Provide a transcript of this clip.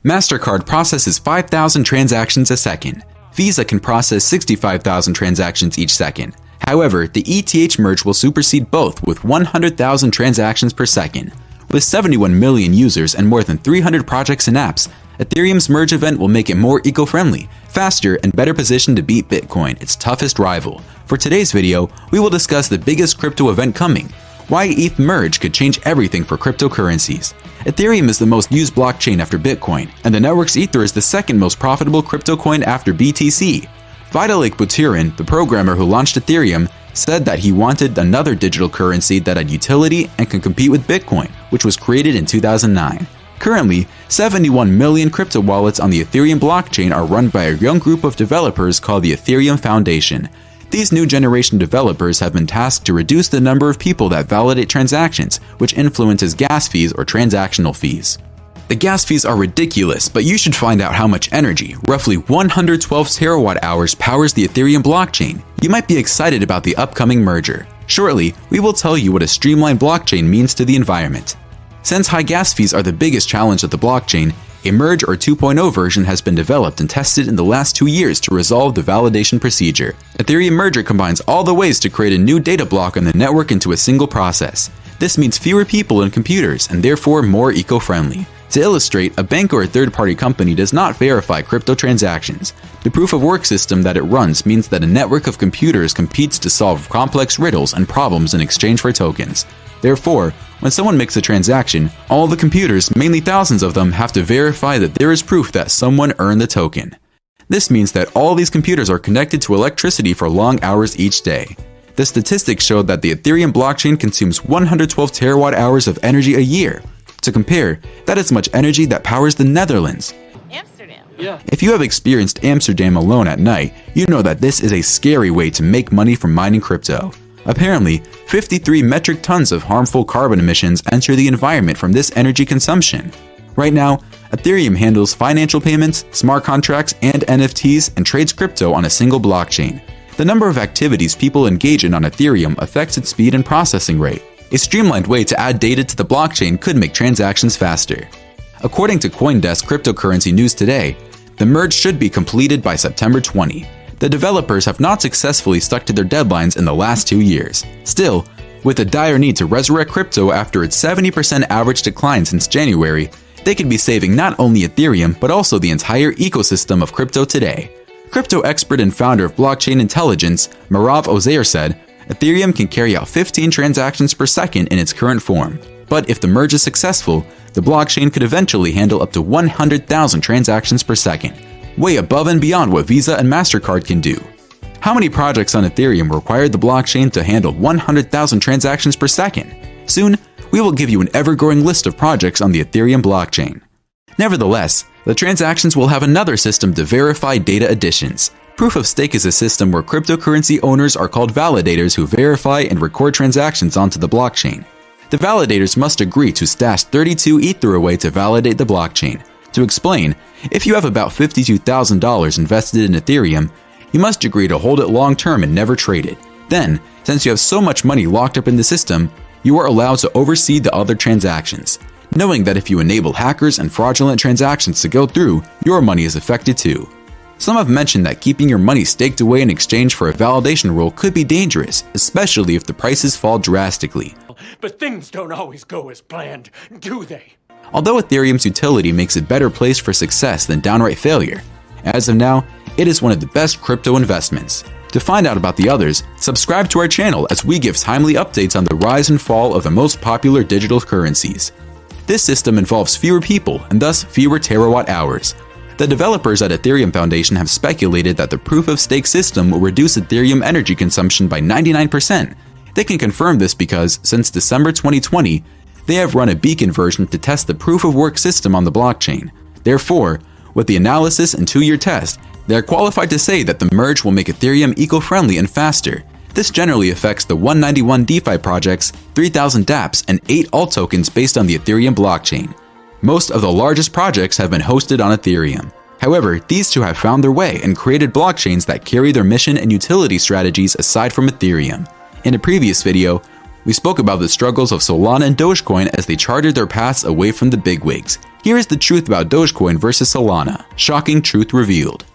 MasterCard processes 5,000 transactions a second. Visa can process 65,000 transactions each second. However, the ETH Merge will supersede both with 100,000 transactions per second. With 71 million users and more than 300 projects and apps, Ethereum's Merge event will make it more eco-friendly, faster, and better positioned to beat Bitcoin, its toughest rival. For today's video, we will discuss the biggest crypto event coming, why ETH Merge could change everything for cryptocurrencies. Ethereum is the most used blockchain after Bitcoin, and the network's Ether is the second most profitable crypto coin after BTC. Vitalik Buterin, the programmer who launched Ethereum, said that he wanted another digital currency that had utility and can compete with Bitcoin, which was created in 2009. Currently, 71 million crypto wallets on the Ethereum blockchain are run by a young group of developers called the Ethereum Foundation. These new generation developers have been tasked to reduce the number of people that validate transactions, which influences gas fees or transactional fees. The gas fees are ridiculous, but you should find out how much energy, roughly 112 terawatt-hours, powers the Ethereum blockchain. You might be excited about the upcoming merger. Shortly, we will tell you what a streamlined blockchain means to the environment. Since high gas fees are the biggest challenge of the blockchain, a Merge or 2.0 version has been developed and tested in the last 2 years to resolve the validation procedure. Ethereum Merge combines all the ways to create a new data block on the network into a single process. This means fewer people and computers and therefore more eco-friendly. To illustrate, a bank or a third-party company does not verify crypto transactions. The proof-of-work system that it runs means that a network of computers competes to solve complex riddles and problems in exchange for tokens. Therefore, when someone makes a transaction, all the computers, mainly thousands of them, have to verify that there is proof that someone earned the token. This means that all these computers are connected to electricity for long hours each day. The statistics show that the Ethereum blockchain consumes 112 terawatt-hours of energy a year. To compare, that is much energy that powers the Netherlands. Amsterdam. Yeah. If you have experienced Amsterdam alone at night, you know that this is a scary way to make money from mining crypto. Apparently, 53 metric tons of harmful carbon emissions enter the environment from this energy consumption. Right now, Ethereum handles financial payments, smart contracts, and NFTs and trades crypto on a single blockchain. The number of activities people engage in on Ethereum affects its speed and processing rate. A streamlined way to add data to the blockchain could make transactions faster. According to CoinDesk Cryptocurrency News Today, the merge should be completed by September 20. The developers have not successfully stuck to their deadlines in the last 2 years. Still, with a dire need to resurrect crypto after its 70% average decline since January, they could be saving not only Ethereum but also the entire ecosystem of crypto today. Crypto expert and founder of blockchain intelligence, Marav Ozair said, Ethereum can carry out 15 transactions per second in its current form. But if the merge is successful, the blockchain could eventually handle up to 100,000 transactions per second, way above and beyond what Visa and MasterCard can do. How many projects on Ethereum require the blockchain to handle 100,000 transactions per second? Soon, we will give you an ever-growing list of projects on the Ethereum blockchain. Nevertheless, the transactions will have another system to verify data additions. Proof of stake is a system where cryptocurrency owners are called validators who verify and record transactions onto the blockchain. The validators must agree to stash 32 Ether away to validate the blockchain. To explain, if you have about $52,000 invested in Ethereum, you must agree to hold it long-term and never trade it. Then, since you have so much money locked up in the system, you are allowed to oversee the other transactions, knowing that if you enable hackers and fraudulent transactions to go through, your money is affected too. Some have mentioned that keeping your money staked away in exchange for a validation role could be dangerous, especially if the prices fall drastically. But things don't always go as planned, do they? Although Ethereum's utility makes it better placed for success than downright failure, as of now, it is one of the best crypto investments. To find out about the others, subscribe to our channel as we give timely updates on the rise and fall of the most popular digital currencies. This system involves fewer people and thus fewer terawatt hours. The developers at Ethereum Foundation have speculated that the proof-of-stake system will reduce Ethereum energy consumption by 99%. They can confirm this because, since December 2020, they have run a beacon version to test the proof-of-work system on the blockchain. Therefore, with the analysis and 2-year test, they are qualified to say that the merge will make Ethereum eco-friendly and faster. This generally affects the 191 DeFi projects, 3,000 dApps, and 8 alt tokens based on the Ethereum blockchain. Most of the largest projects have been hosted on Ethereum. However, these two have found their way and created blockchains that carry their mission and utility strategies aside from Ethereum. In a previous video, we spoke about the struggles of Solana and Dogecoin as they charted their paths away from the bigwigs. Here is the truth about Dogecoin versus Solana. Shocking truth revealed.